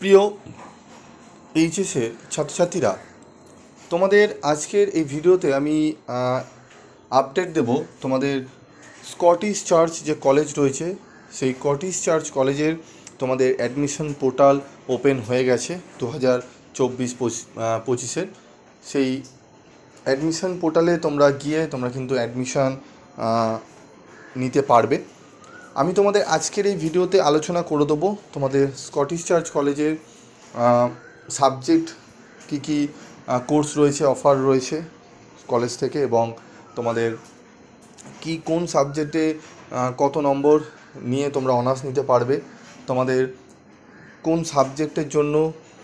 প্রিয় এইচএসের ছাত্রছাত্রীরা, তোমাদের আজকের এই ভিডিওতে আমি আপডেট দেব তোমাদের স্কটিশ চার্চ যে কলেজ রয়েছে সেই স্কটিশ চার্চ কলেজের তোমাদের অ্যাডমিশন পোর্টাল ওপেন হয়ে গেছে 2024-25 সেই অ্যাডমিশন পোর্টালে তোমরা গিয়ে তোমরা কিন্তু অ্যাডমিশন নিতে পারবে। আমি তোমাদের আজকের এই ভিডিওতে আলোচনা করে দেবো তোমাদের স্কটিশ চার্চ কলেজের সাবজেক্ট কী কী কোর্স রয়েছে, অফার রয়েছে কলেজ থেকে, এবং তোমাদের কোন সাবজেক্টে কত নম্বর নিয়ে তোমরা অনার্স নিতে পারবে, তোমাদের কোন সাবজেক্টের জন্য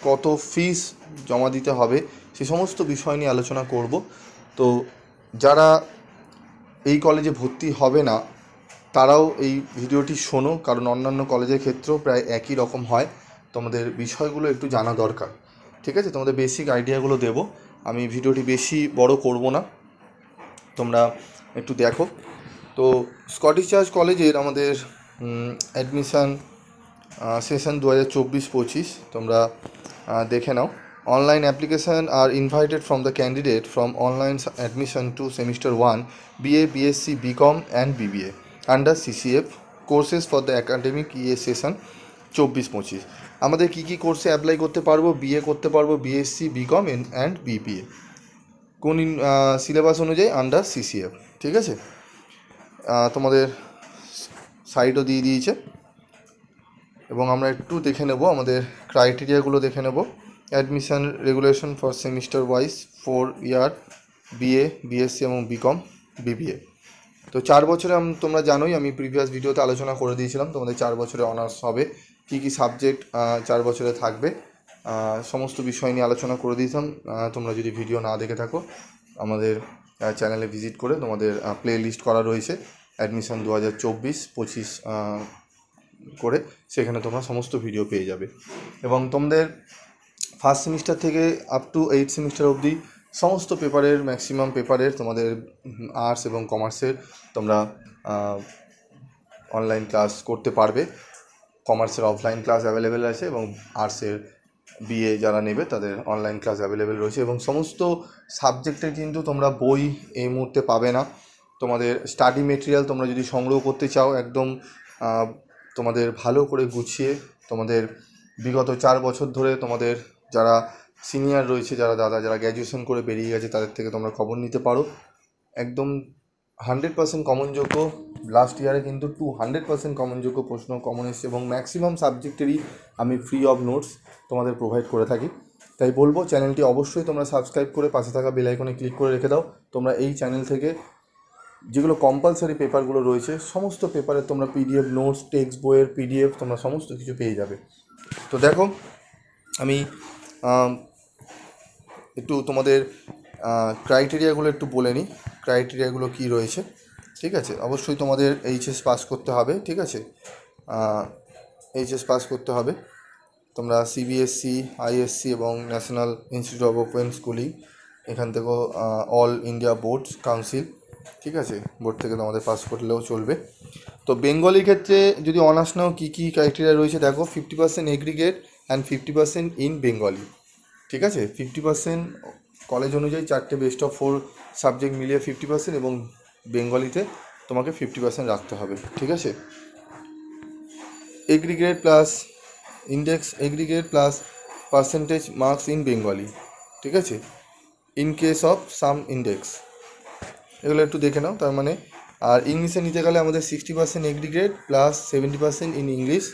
কত ফিস জমা দিতে হবে, সে সমস্ত বিষয় নিয়ে আলোচনা করব। তো যারা এই কলেজে ভর্তি হবে না তারাও এই ভিডিওটি শোনো, কারণ অন্যান্য কলেজের ক্ষেত্রেও প্রায় একই রকম হয়। তোমাদের বিষয়গুলো একটু জানা দরকার, ঠিক আছে? তোমাদের বেসিক আইডিয়াগুলো দেব, আমি ভিডিওটি বেশি বড় করব না, তোমরা একটু দেখো। তো স্কটিশ চার্চ কলেজের আমাদের অ্যাডমিশান সেশন 2024-25 তোমরা দেখে নাও। Online application are invited from the candidate from online admission to semester 1 BA, BSc, BCom and BBA under CCF courses for the academic year session 24-25। আমাদের কী কোর্সে অ্যাপ্লাই করতে পারবো? বিএ করতে পারবো, বিএসসি, বিকম অ্যান্ড বিবিএ, কোন syllabus অনুযায়ী under CCF, ঠিক আছে? তোমাদের সাইটও দিয়ে দিয়েছে, এবং আমরা একটু দেখে নেব আমাদের ক্রাইটেরিয়াগুলো দেখে নেব। Admission regulation for semester wise 4 year BA, BSc এবং বিকম, বিবিএ। তো 4 বছরে তোমরা জানোই, আমি প্রিভিয়াস ভিডিওতে আলোচনা করে দিয়েছিলাম তোমাদের 4 বছরে অনার্স হবে, কী সাবজেক্ট 4 বছরে থাকবে, সমস্ত বিষয় নিয়ে আলোচনা করে দিয়েছিলাম। তোমরা যদি ভিডিও না দেখে থাকো আমাদের চ্যানেলে ভিজিট করে তোমাদের প্লে লিস্ট করা রয়েছে অ্যাডমিশন 2024-25 করে, সেখানে তোমরা সমস্ত ভিডিও পেয়ে যাবে। এবং তোমাদের ফার্স্ট সেমিস্টার থেকে আপ টু 8 সেমিস্টার অবধি সমস্ত পেপারের, ম্যাক্সিমাম পেপারের তোমাদের আর্টস এবং কমার্সের তোমরা অনলাইন ক্লাস করতে পারবে। কমার্সের অফলাইন ক্লাস অ্যাভেলেবেল আছে, এবং আর্টসের বিএ যারা নেবে তাদের অনলাইন ক্লাস অ্যাভেলেবেল রয়েছে। এবং সমস্ত সাবজেক্টের কিন্তু তোমরা বই এই মুহূর্তে পাবে না। তোমাদের স্টাডি মেটেরিয়াল তোমরা যদি সংগ্রহ করতে চাও, একদম তোমাদের ভালো করে গুছিয়ে, তোমাদের বিগত 4 বছর ধরে তোমাদের যারা সিনিয়র রয়েছে, যারা গ্র্যাজুয়েশন করে বেরিয়ে গেছে, তাদের থেকে তোমরা খবর নিতে পারো। একদম 100% কমনযোগ্য, লাস্ট ইয়ারে কিন্তু 200% কমনযোগ্য প্রশ্ন কমন এসছে, এবং ম্যাক্সিমাম সাবজেক্টেরই আমি ফ্রি অফ নোটস তোমাদের প্রোভাইড করে থাকি। তাই বলবো চ্যানেলটি অবশ্যই তোমরা সাবস্ক্রাইব করে পাশে থাকা বেল আইকনে ক্লিক করে রেখে দাও। তোমরা এই চ্যানেল থেকে যেগুলো কম্পালসারি পেপারগুলো রয়েছে সমস্ত পেপারের তোমরা পিডিএফ নোটস, টেক্সট বইয়ের পিডিএফ তোমরা সমস্ত কিছু পেয়ে যাবে। তো দেখো, আমি একটু তোমাদের ক্রাইটেরিয়াগুলো একটু বলে নিই, ক্রাইটেরিয়াগুলো কী রয়েছে, ঠিক আছে? অবশ্যই তোমাদের এইচএস পাস করতে হবে, ঠিক আছে? এইচএস পাস করতে হবে। তোমরা সিবিএসসি, আইএসসি এবং national institute of open schooling, এখান থেকেও অল ইন্ডিয়া বোর্ড কাউন্সিল, ঠিক আছে, বোর্ড থেকে তোমাদের পাস করলেও চলবে। তো বেঙ্গলির ক্ষেত্রে যদি অনার্স নাও কী ক্রাইটেরিয়া রয়েছে দেখো, 50% এগ্রিগেট অ্যান্ড 50% ইন বেঙ্গলি, ঠিক আছে? 50% কলেজ অনুযায়ী 4টে বেস্ট অফ 4 সাবজেক্ট মিলিয়ে 50%, এবং বেঙ্গলিতে তোমাকে 50% রাখতে হবে, ঠিক আছে? Aggregate plus index, aggregate plus percentage marks in Bengali, ঠিক আছে, in case of some index, এগুলো একটু দেখে নাও। তার মানে আর ইংলিশে নিতে গেলে আমাদের 60% এগ্রিগেট প্লাস 70% ইন ইংলিশ,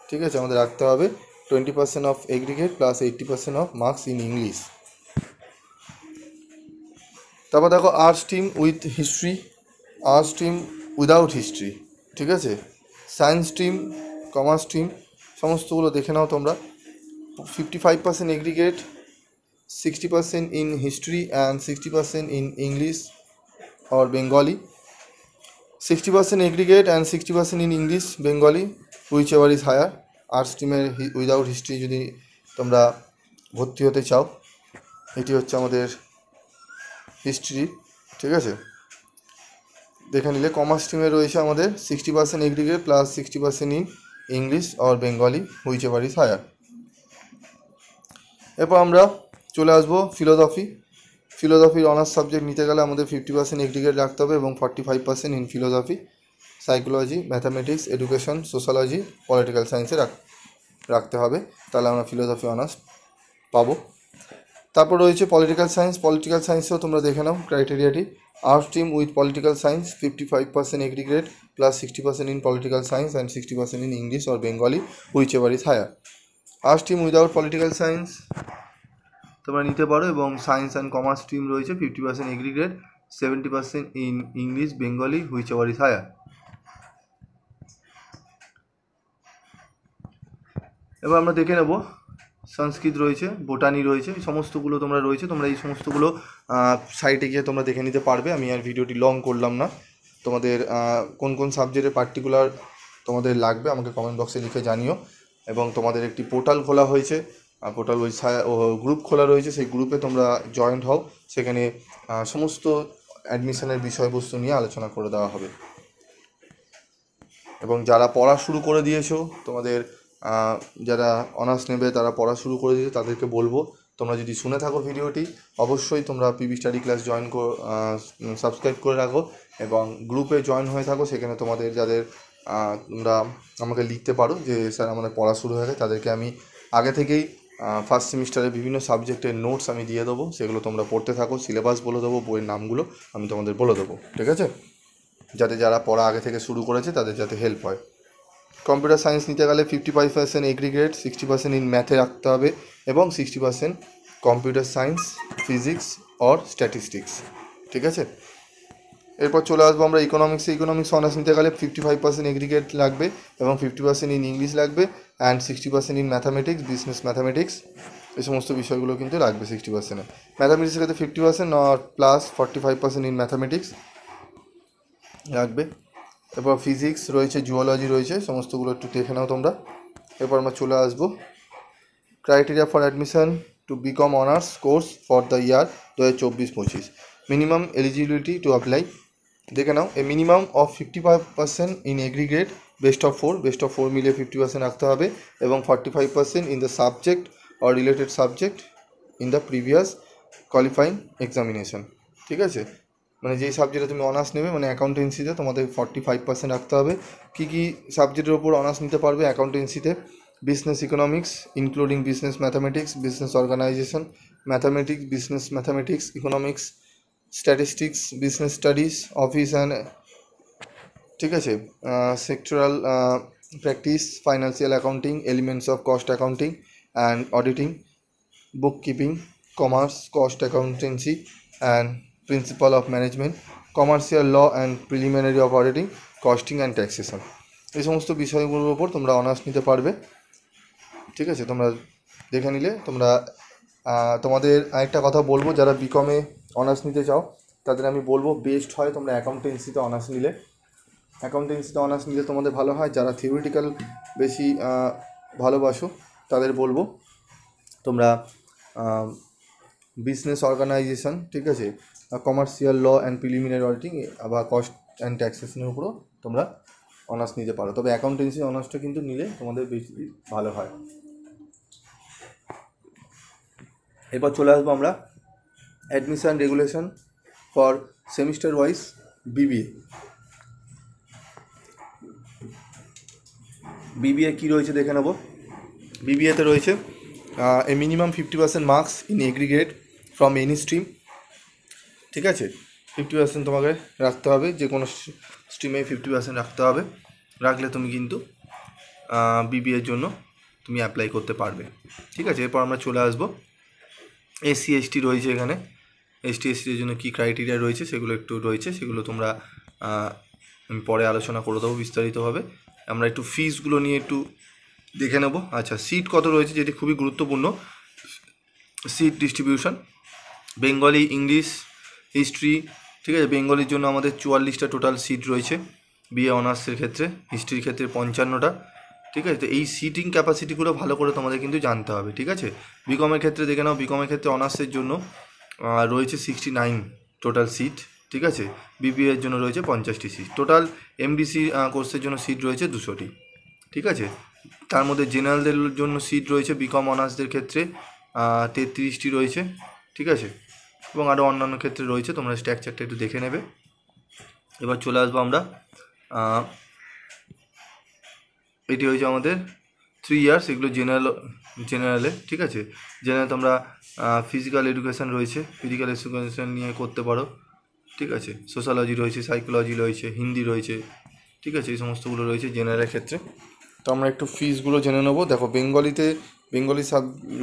ঠিক আছে, আমাদের রাখতে হবে। 20% of aggregate plus 80% of marks in English. তারপর দেখো arts team with history, arts team without history, ঠিক আছে, সায়েন্স টিম, কমার্স টিম, সমস্তগুলো দেখে নাও তোমরা। 55% aggregate, 60% in history and 60% in English or Bengali, 60% aggregate and 60% in English, Bengali, whichever is higher. Arts টিমের without history যদি তোমরা ভর্তি হতে চাও, এটি হচ্ছে আমাদের হিস্ট্রি, ঠিক আছে, দেখে নিলে। কমার্স টিমে রয়েছে আমাদের 60% aggregate plus 60% in English or Bengali, whichever is higher. এরপর আমরা চলে আসবো ফিলোসফির অনার্স সাবজেক্ট নিতে গেলে আমাদের 50% এগ্রিগেট রাখতে হবে এবং 45% in philosophy, psychology, mathematics, education, sociology, political সায়েন্সে রাখতে হবে, তাহলে আমরা ফিলোসফি অনার্স পাবো। তারপর রয়েছে পলিটিক্যাল সায়েন্সেও তোমরা দেখে নাও ক্রাইটেরিয়াটি। Arts stream with political science 55% aggregate plus 60% in political science and 60% in English or Bengali whichever is higher. Arts stream without political science তোমরা নিতে পারো এবং সায়েন্স অ্যান্ড কমার্স স্ট্রিম রয়েছে 50% aggregate, 70% in English Bengali whichever is higher. এবার আমরা দেখে নেব সংস্কৃত রয়েছে, বোটানি রয়েছে, এই সমস্তগুলো তোমরা এই সমস্তগুলো সাইটে গিয়ে তোমরা দেখে নিতে পারবে। আমি আর ভিডিওটি লং করলাম না। তোমাদের কোন কোন সাবজেক্টে পার্টিকুলার তোমাদের লাগবে আমাকে কমেন্ট বক্সে লিখে জানিও। এবং তোমাদের একটি পোর্টাল খোলা হয়েছে, গ্রুপ খোলা রয়েছে, সেই গ্রুপে তোমরা জয়েন্ট হও, সেখানে সমস্ত অ্যাডমিশনের বিষয়বস্তু নিয়ে আলোচনা করে দেওয়া হবে। এবং যারা পড়া শুরু করে দিয়েছো, তোমাদের যারা অনার্স নেবে তারা পড়া শুরু করে দিয়েছে, তাদেরকে বলবো তোমরা যদি শুনে থাকো ভিডিওটি অবশ্যই তোমরা পিবি স্টাডি ক্লাস সাবস্ক্রাইব করে রাখো এবং গ্রুপে জয়েন হয়ে থাকো। সেখানে তোমাদের যাদের তোমরা আমাকে লিখতে পারো যে স্যার আমাদের পড়া শুরু হয়ে গেছে, তাদেরকে আমি আগে থেকেই ফার্স্ট সেমিস্টারে বিভিন্ন সাবজেক্টের নোটস আমি দিয়ে দেবো, সেগুলো তোমরা পড়তে থাকো, সিলেবাস বলে দেবো, বইয়ের নামগুলো আমি তোমাদের বলে দেবো, ঠিক আছে, যাতে যারা পড়া আগে থেকে শুরু করেছে তাদের যাতে হেল্প হয়। কম্পিউটার সায়েন্স নিতে গেলে 55% এগ্রিগেট, 60% ইন ম্যাথে রাখতে হবে এবং 60% computer science, physics or statistics, ঠিক আছে। এরপর চলে আসবো আমরা ইকোনমিক্স অনার্স নিতে গেলে 55% এগ্রিগেট লাগবে এবং 50% ইন ইংলিশ লাগবে and 60% in mathematics, business mathematics, এই সমস্ত বিষয়গুলো কিন্তু লাগবে 60%। ম্যাথামেটিক্সের ক্ষেত্রে 50% প্লাস 45% ইন ম্যাথামেটিক্স লাগবে। এরপর ফিজিক্স রয়েছে, জুওলজি রয়েছে, সমস্তগুলো একটু দেখে নাও তোমরা। এরপর আমরা চলে আসবো criteria for admission to B Com honours course for the year 2024-25। Minimum eligibility to apply দেখে নাও। A minimum of 55% in aggregate, best of 4 মিলিয়ে 50% রাখতে হবে এবং 45% in the subject or related subject in the previous qualifying examination, ঠিক আছে। মানে যেই সাবজেক্টে তুমি অনার্স নেবে, মানে অ্যাকাউন্টেন্সিতে তোমাদের 45% রাখতে হবে। কী কী সাবজেক্টের ওপর অনার্স নিতে পারবে অ্যাকাউন্টেন্সিতে? Business economics including business mathematics, business organisation, mathematics, business mathematics, economics, statistics, business studies, office and, ঠিক আছে, sectoral practice, financial accounting, elements of cost accounting and auditing, book keeping, commerce, cost accountancy and principal of management, commercial law and preliminary of auditing, costing and taxation, এই সমস্ত বিষয়গুলোর ওপর তোমরা honours নিতে পারবে, ঠিক আছে। তোমরা দেখে নিলে তোমরা তোমাদের আরেকটা কথা বলবো, যারা বিকমে অনার্স নিতে চাও তাদের আমি বলবো বেস্ট হয় তোমরা অ্যাকাউন্টেন্সিতে অনার্স নিলে তোমাদের ভালো হয়। যারা থিওরিটিক্যাল বেশি ভালোবাসো তাদের বলবো তোমরা বিজনেস অর্গানাইজেশন, ঠিক আছে, commercial law and preliminary auditing বা কস্ট অ্যান্ড ট্যাক্সেশনের উপরও তোমরা অনার্স নিতে পারো। তবে অ্যাকাউন্টেন্সি অনার্সটা কিন্তু নিলে তোমাদের বেশি ভালো হয়। এরপর চলে আসবো আমরা admission regulation for semester wise BBA কী রয়েছে দেখে নেব। বিবিএতে রয়েছে a minimum 50% marks in aggregate from any stream, ঠিক আছে। 50% তোমাকে রাখতে হবে, যে কোনো স্ট্রিমে 50% রাখতে হবে, রাখলে তুমি কিন্তু বিবিএর জন্য তুমি অ্যাপ্লাই করতে পারবে, ঠিক আছে। এরপর আমরা চলে আসবো এসসি এসটি রয়েছে এখানে। এসটি এসটির জন্য কী ক্রাইটেরিয়া রয়েছে সেগুলো একটু রয়েছে, সেগুলো তোমরা আমি পরে আলোচনা করে দেবো বিস্তারিতভাবে। আমরা একটু ফিসগুলো নিয়ে একটু দেখে নেব। আচ্ছা, সিট কত রয়েছে যেটি খুবই গুরুত্বপূর্ণ, seat distribution Bengali, English, history, ঠিক আছে। বেঙ্গলির জন্য আমাদের 44টা টোটাল সিট রয়েছে বিএ অনার্সের ক্ষেত্রে, হিস্ট্রির ক্ষেত্রে 55টা, ঠিক আছে। তো এই সিটিং ক্যাপাসিটিগুলো ভালো করে তোমাদের কিন্তু জানতে হবে, ঠিক আছে। বিকমের ক্ষেত্রে দেখে নাও, বিকমের ক্ষেত্রে অনার্সের জন্য রয়েছে 69 টোটাল সিট, ঠিক আছে। বিবিএর জন্য রয়েছে 50টি সিট, টোটাল এমডিসি কোর্সের জন্য সিট রয়েছে 200টি, ঠিক আছে। তার মধ্যে জেনারেলদের জন্য সিট রয়েছে বিকম অনার্সদের ক্ষেত্রে 33টি রয়েছে, ঠিক আছে, এবং আরও অন্যান্য ক্ষেত্রে রয়েছে, তোমরা স্ট্রাকচারটা একটু দেখে নেবে। এবার চলে আসবো আমরা, এটি হয়েছে আমাদের 3 ইয়ার্স, এগুলো জেনারেলে, ঠিক আছে। জেনারেল তোমরা ফিজিক্যাল এডুকেশান রয়েছে, ফিজিক্যাল এডুকেশান নিয়ে করতে পারো, ঠিক আছে। সোশ্যালজি রয়েছে, সাইকোলজি রয়েছে, হিন্দি রয়েছে, ঠিক আছে, এই সমস্তগুলো রয়েছে জেনারেলের ক্ষেত্রে। তো আমরা একটু ফিসগুলো জেনে নেবো। দেখো, বেঙ্গলি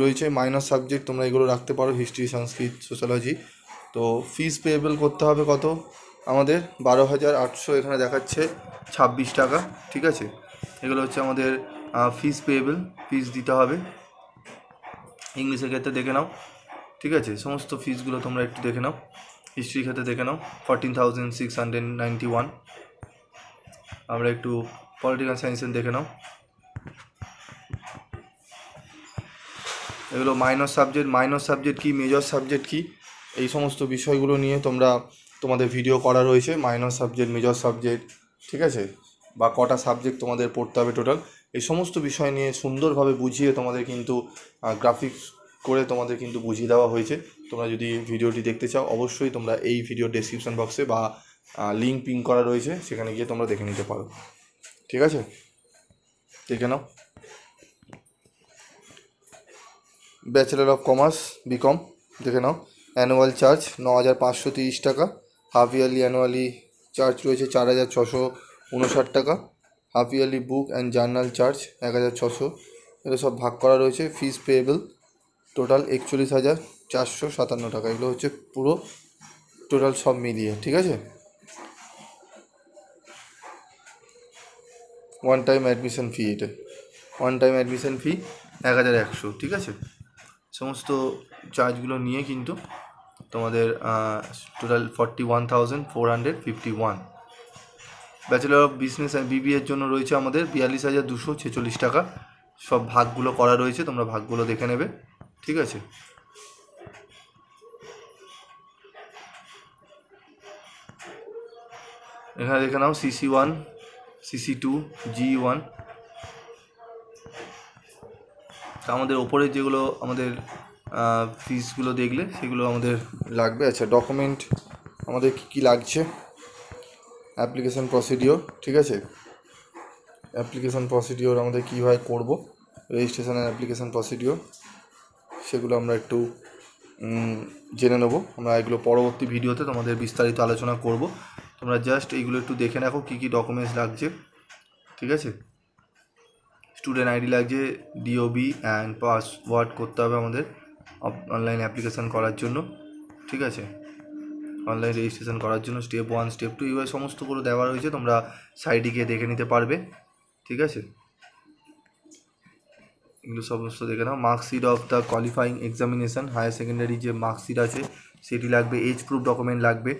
রয়েছে মাইনর সাবজেক্ট, তোমরা এগুলো রাখতে পারো, হিস্ট্রি, সংস্কৃত, সোশ্যালজি। তো ফিস পেয়েবল করতে হবে কত আমাদের, 12,800 এখানে দেখাচ্ছে 26 টাকা, ঠিক আছে। এগুলো হচ্ছে আমাদের ফিস পেয়েবল, ফিস দিতে হবে। ইংলিশের ক্ষেত্রে দেখে নাও, ঠিক আছে, সমস্ত ফিসগুলো তোমরা একটু দেখে নাও। হিস্ট্রির ক্ষেত্রে দেখে নাও 14,691। আমরা একটু পলিটিক্যাল সায়েন্সের দেখে নাও, এগুলো মাইনর সাবজেক্ট কী, মেজর সাবজেক্ট কী, এই সমস্ত বিষয়গুলো নিয়ে তোমাদের ভিডিও করা রয়েছে। মাইনর সাবজেক্ট, মেজর সাবজেক্ট, ঠিক আছে, বা কটা সাবজেক্ট তোমাদের পড়তে হবে টোটাল, এই সমস্ত বিষয় নিয়ে সুন্দরভাবে বুঝিয়ে তোমাদের কিন্তু গ্রাফিক্স করে তোমাদের কিন্তু বুঝিয়ে দেওয়া হয়েছে। তোমরা যদি ভিডিওটি দেখতে চাও, অবশ্যই তোমরা এই ভিডিও ডেসক্রিপশন বক্সে বা লিঙ্ক পিন করা রয়েছে, সেখানে গিয়ে তোমরা দেখে নিতে পারো, ঠিক আছে, দেখে নাও। ব্যাচেলার অফ কমার্স, বিকম, দেখে নাও। অ্যানুয়াল চার্জ 9,530 টাকা। হাফ ইয়ারলি অ্যানুয়ালি চার্জ রয়েছে 4,659 টাকা। Half yearly book and journal charge 1,600। এগুলো সব ভাগ করা রয়েছে। ফিস পেয়েবল টোটাল 41,457 টাকা। এগুলো হচ্ছে পুরো টোটাল সব মিলিয়ে, ঠিক আছে। ওয়ান টাইম অ্যাডমিশন ফি, এটা ওয়ান টাইম অ্যাডমিশন ফি 1,100, ঠিক আছে। সমস্ত চার্জগুলো নিয়ে কিন্তু তোমাদের total 41,451। Bachelor of business and বিবিএর জন্য রয়েছে আমাদের 42,246 টাকা। সব ভাগগুলো করা রয়েছে, তোমরা ভাগগুলো দেখে নেবে, ঠিক আছে। এখানে দেখে নাও CC1, CC2, GE1। আমাদের ওপরে যেগুলো আমাদের ফিসগুলো দেখলে সেগুলো আমাদের লাগবে। আচ্ছা, ডকুমেন্ট আমাদের কী লাগছে, অ্যাপ্লিকেশান প্রসিডিওর, ঠিক আছে। অ্যাপ্লিকেশান প্রসিডিওর আমাদের কীভাবে করব, রেজিস্ট্রেশন অ্যাপ্লিকেশান প্রসিডিওর, সেগুলো আমরা একটু জেনে নেব। আমরা এগুলো পরবর্তী ভিডিওতে তোমাদের বিস্তারিত আলোচনা করব। তোমরা জাস্ট এইগুলো একটু দেখে রাখো কী কী ডকুমেন্টস লাগছে, ঠিক আছে। স্টুডেন্ট আইডি লাগছে, ডিওবি অ্যান্ড পাসওয়ার্ড করতে হবে আমাদের অনলাইন অ্যাপ্লিকেশান করার জন্য, ঠিক আছে। অনলাইন রেজিস্ট্রেশন করার জন্য স্টেপ 1, স্টেপ 2 এইভাবে সমস্তগুলো দেওয়া রয়েছে, তোমরা সাইডে গিয়ে দেখে নিতে পারবে, ঠিক আছে। এগুলো সমস্ত দেখে নাও। Marksheet of the qualifying examination, higher secondary যে মার্কশিট আছে সেটি লাগবে। এজ প্রুফ ডকুমেন্ট লাগবে।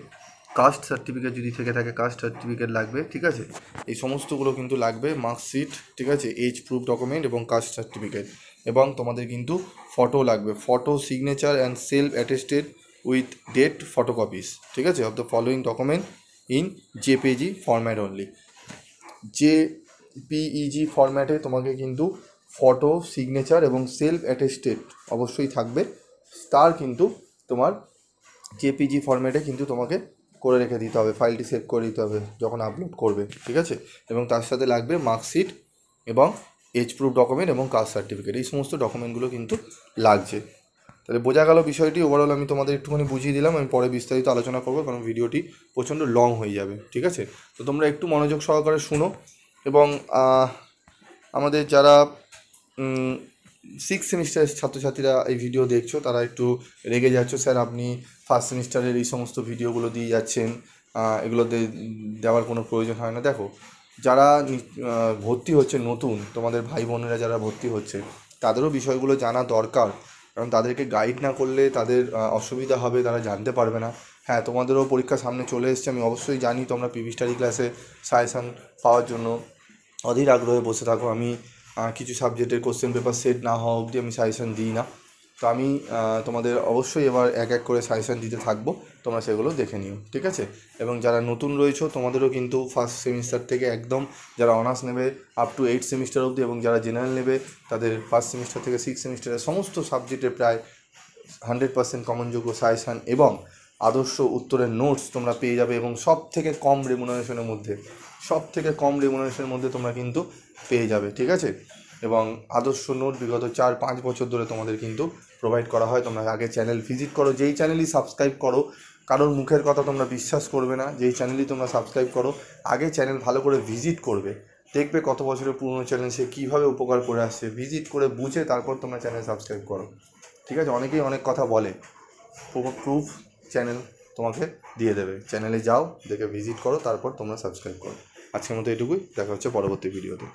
কাস্ট সার্টিফিকেট যদি থেকে থাকে কাস্ট সার্টিফিকেট লাগবে, ঠিক আছে। এই সমস্তগুলো কিন্তু লাগবে, মার্কশিট, ঠিক আছে, এজ প্রুফ ডকুমেন্ট এবং কাস্ট সার্টিফিকেট। এবং তোমাদের কিন্তু ফটো লাগবে, photo, signature and self attested with date photocopies, ঠিক আছে, of the following document in JPG format only. JPEG ফরম্যাটে তোমাকে কিন্তু ফটো, সিগনেচার এবং সেলফ অ্যাটেস্টেড অবশ্যই থাকবে। তার কিন্তু তোমার জেপিজি ফরম্যাটে কিন্তু তোমাকে করে রেখে দিতে হবে, ফাইলটি সেভ করে দিতে হবে যখন আপলোড করবে, ঠিক আছে। এবং তার সাথে লাগবে মার্কশিট এবং এজ প্রুফ ডকুমেন্ট এবং কাস্ট সার্টিফিকেট, এই সমস্ত ডকুমেন্টগুলো কিন্তু লাগছে। তাহলে বোঝা গেল বিষয়টি। ওভারঅল আমি তোমাদের একটুখানি বুঝিয়ে দিলাম, আমি পরে বিস্তারিত আলোচনা করবো, কারণ ভিডিওটি প্রচণ্ড লং হয়ে যাবে, ঠিক আছে। তো তোমরা একটু মনোযোগ সহকারে শুনো। এবং আমাদের যারা 6 সেমিস্টারের ছাত্রছাত্রীরা এই ভিডিও দেখছো, তারা একটু রেগে যাচ্ছ, স্যার আপনি ফার্স্ট সেমিস্টারের এই সমস্ত ভিডিওগুলো দিয়ে যাচ্ছেন, এগুলো দেওয়ার কোনো প্রয়োজন হয় না। দেখো, যারা ভর্তি হচ্ছে নতুন, তোমাদের ভাই বোনেরা যারা ভর্তি হচ্ছে, তাদেরও বিষয়গুলো জানা দরকার, কারণ তাদেরকে গাইড না করলে তাদের অসুবিধা হবে, তারা জানতে পারবে না। হ্যাঁ, তোমাদেরও পরীক্ষা সামনে চলে এসছে, আমি অবশ্যই জানি তোমরা পিভি স্টাডি ক্লাসে সাজেশান পাওয়ার জন্য অধীর আগ্রহে বসে থাকো। আমি কিছু সাবজেক্টের কোশ্চেন পেপার সেট না হওয়া অবধি আমি সাজেশান দিই না, তো আমি তোমাদের অবশ্যই এবার এক এক করে সাজেশান দিতে থাকবো, তোমরা সেগুলো দেখে নিও, ঠিক আছে। এবং যারা নতুন রয়েছো তোমাদেরও কিন্তু ফার্স্ট সেমিস্টার থেকে একদম যারা অনার্স নেবে আপ টু 8 সেমিস্টার অবধি, এবং যারা জেনারেল নেবে তাদের ফার্স্ট সেমিস্টার থেকে 6 সেমিস্টারের সমস্ত সাবজেক্টে প্রায় 100% কমনযোগ্য সাজেশান এবং আদর্শ উত্তরের নোটস তোমরা পেয়ে যাবে, এবং সব থেকে কম রেমুনারেশনের মধ্যে তোমরা কিন্তু পেয়ে যাবে, ঠিক আছে। এবং আদর্শ নোট বিগত 4-5 বছর ধরে তোমাদের কিন্তু প্রোভাইড করা হয়। তোমরা আগে চ্যানেল ভিজিট করো, যেই চ্যানেলই সাবস্ক্রাইব করো, কারোর মুখের কথা তোমরা বিশ্বাস করবে না, যেই চ্যানেলই তোমরা সাবস্ক্রাইব করো আগে চ্যানেল ভালো করে ভিজিট করবে, দেখবে কত বছরের পুরনো চ্যানেল, সে কীভাবে উপকার করে আসছে, ভিজিট করে বুঝে তারপর তোমরা চ্যানেল সাবস্ক্রাইব করো, ঠিক আছে। অনেকেই অনেক কথা বলে, প্রুফ চ্যানেল তোমাকে দিয়ে দেবে। চ্যানেলে যাও, দেখে ভিজিট করো, তারপর তোমরা সাবস্ক্রাইব করো। আজকের মতো এটুকুই, দেখা হচ্ছে পরবর্তী ভিডিওতে।